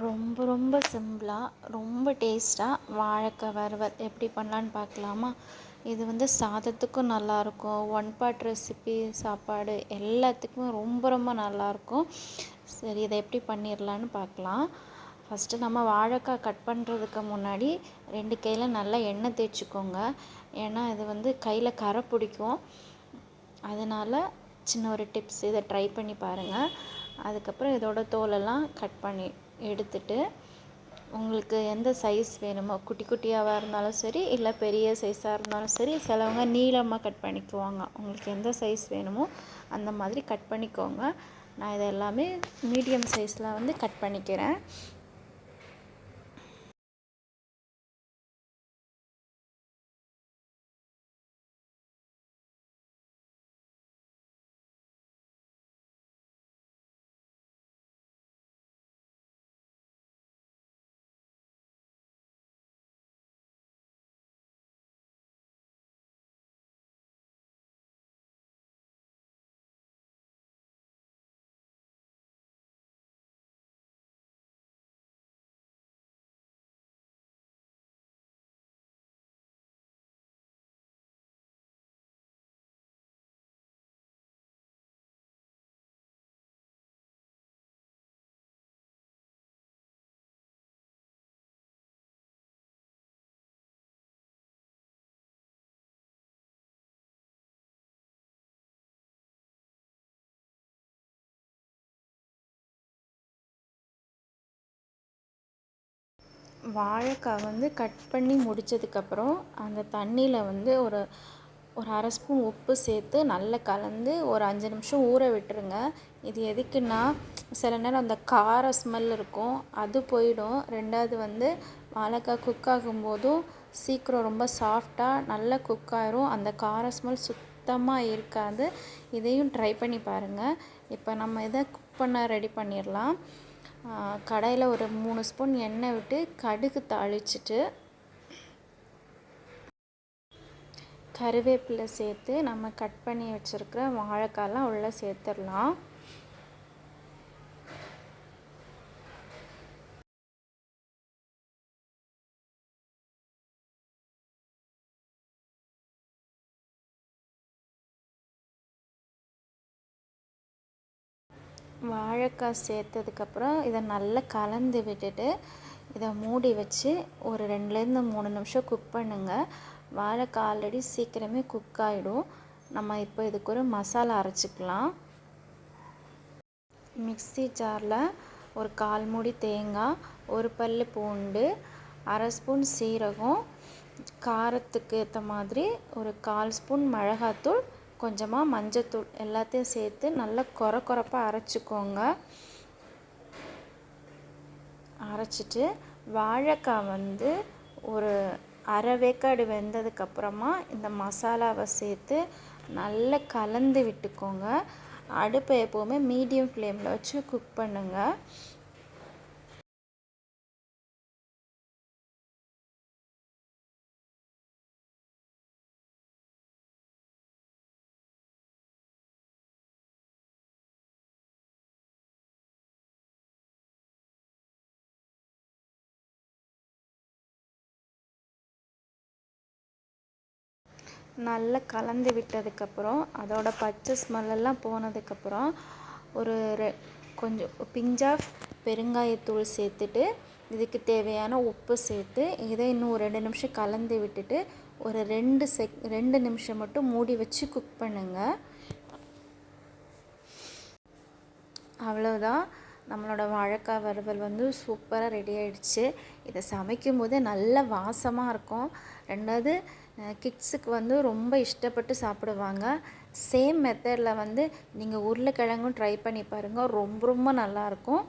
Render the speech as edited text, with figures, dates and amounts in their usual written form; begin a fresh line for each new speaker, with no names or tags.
ரொம்ப ரொம்ப சிம்பிளாக ரொம்ப டேஸ்ட்டாக வாழைக்காய் வறுவல் எப்படி பண்ணலான்னு பார்க்கலாமா? இது வந்து சாதத்துக்கும் நல்லாயிருக்கும், ஒன் பாட் ரெசிபி, சாப்பாடு எல்லாத்துக்குமே ரொம்ப ரொம்ப நல்லாயிருக்கும். சரி, இதை எப்படி பண்ணிடலான்னு பார்க்கலாம். ஃபஸ்ட்டு நம்ம வாழைக்காய் கட் பண்ணுறதுக்கு முன்னாடி 2 கையில் நல்லா எண்ணெய் தேய்ச்சிக்கோங்க. ஏன்னா இது வந்து கையில் கரை பிடிக்கும். அதனால் சின்ன ஒரு டிப்ஸ், இதை ட்ரை பண்ணி பாருங்கள். அதுக்கப்புறம் இதோட தோலெல்லாம் கட் பண்ணி எடுத்துட்டு, உங்களுக்கு எந்த சைஸ் வேணுமோ, குட்டி குட்டியாவாக இருந்தாலும் சரி, இல்லை பெரிய சைஸாக இருந்தாலும் சரி, சிலவங்க நீளமாக கட் பண்ணிக்குவாங்க. உங்களுக்கு எந்த சைஸ் வேணுமோ அந்த மாதிரி கட் பண்ணிக்கோங்க. நான் இதை எல்லாமே மீடியம் சைஸில் வந்து கட் பண்ணிக்கிறேன். வாழைக்காய் வந்து கட் பண்ணி முடித்ததுக்கப்புறம் அந்த தண்ணியில் வந்து ஒரு ஒரு அரை ஸ்பூன் உப்பு சேர்த்து நல்லா கலந்து ஒரு 5 நிமிஷம் ஊற விட்டுருங்க. இது எதுக்குன்னா, சில நேரம் அந்த கார ஸ்மெல் இருக்கும், அது போயிடும். ரெண்டாவது வந்து வாழைக்காய் குக் ஆகும்போதும் சீக்கிரம் ரொம்ப சாஃப்டாக நல்லா குக் ஆயிரும். அந்த கார ஸ்மெல் சுத்தமாக இருக்காது. இதையும் ட்ரை பண்ணி பாருங்கள். இப்போ நம்ம இதை குக் பண்ண ரெடி பண்ணிடலாம். கடாயில் ஒரு 3 ஸ்பூன் எண்ணெய் விட்டு கடுகு தாளிச்சிட்டு கருவேப்பிலை சேர்த்து நம்ம கட் பண்ணி வச்சுருக்கிற வாழைக்காயெலாம் உள்ளே சேர்த்துடலாம். வாழைக்காய் சேர்த்ததுக்கப்புறம் இதை நல்லா கலந்து விட்டுட்டு இதை மூடி வச்சு ஒரு 2லேருந்து 3 நிமிஷம் குக் பண்ணுங்கள். வாழைக்காய் ஆல்ரெடி சீக்கிரமே குக் ஆகிடும். நம்ம இப்போ இதுக்கு ஒரு மசாலா அரைச்சிக்கலாம். மிக்ஸி ஜாரில் ஒரு 1/4 மூடி தேங்காய், ஒரு பல் பூண்டு, அரை ஸ்பூன் சீரகம், காரத்துக்கு ஏற்ற மாதிரி ஒரு 1/4 ஸ்பூன் மிளகாத்தூள், கொஞ்சமாக மஞ்சத்தூள் எல்லாத்தையும் சேர்த்து நல்லா கொரப்பாக அரைச்சிக்கோங்க. அரைச்சிட்டு வாழைக்காய் வந்து ஒரு அரை வேக்காடு வெந்ததுக்கப்புறமா இந்த மசாலாவை சேர்த்து நல்லா கலந்து விட்டுக்கோங்க. அடுப்பை எப்போவுமே மீடியம் ஃப்ளேமில் வச்சு குக் பண்ணுங்கள். நல்லா கலந்து விட்டதுக்கப்புறம் அதோட பச்சை ஸ்மெல்லெல்லாம் போனதுக்கப்புறம் ஒரு கொஞ்சம் பிஞ்சாக பெருங்காயத்தூள் சேர்த்துட்டு இதுக்கு தேவையான உப்பு சேர்த்து இதை இன்னும் ஒரு 2 நிமிஷம் கலந்து விட்டுட்டு ஒரு 2 நிமிஷம் மட்டும் மூடி வச்சு குக் பண்ணுங்கள். அவ்வளோதான், நம்மளோட வாழைக்காய் வறுவல் வந்து சூப்பராக ரெடி ஆகிடுச்சு. இதை சமைக்கும் போதே நல்ல வாசமாக இருக்கும். ரெண்டாவது கிட்ஸுக்கு வந்து ரொம்ப இஷ்டப்பட்டு சாப்பிடுவாங்க. சேம் மெத்தடில் வந்து நீங்கள் உருளைக்கிழங்கும் ட்ரை பண்ணி பாருங்கள், ரொம்ப ரொம்ப நல்லாயிருக்கும்.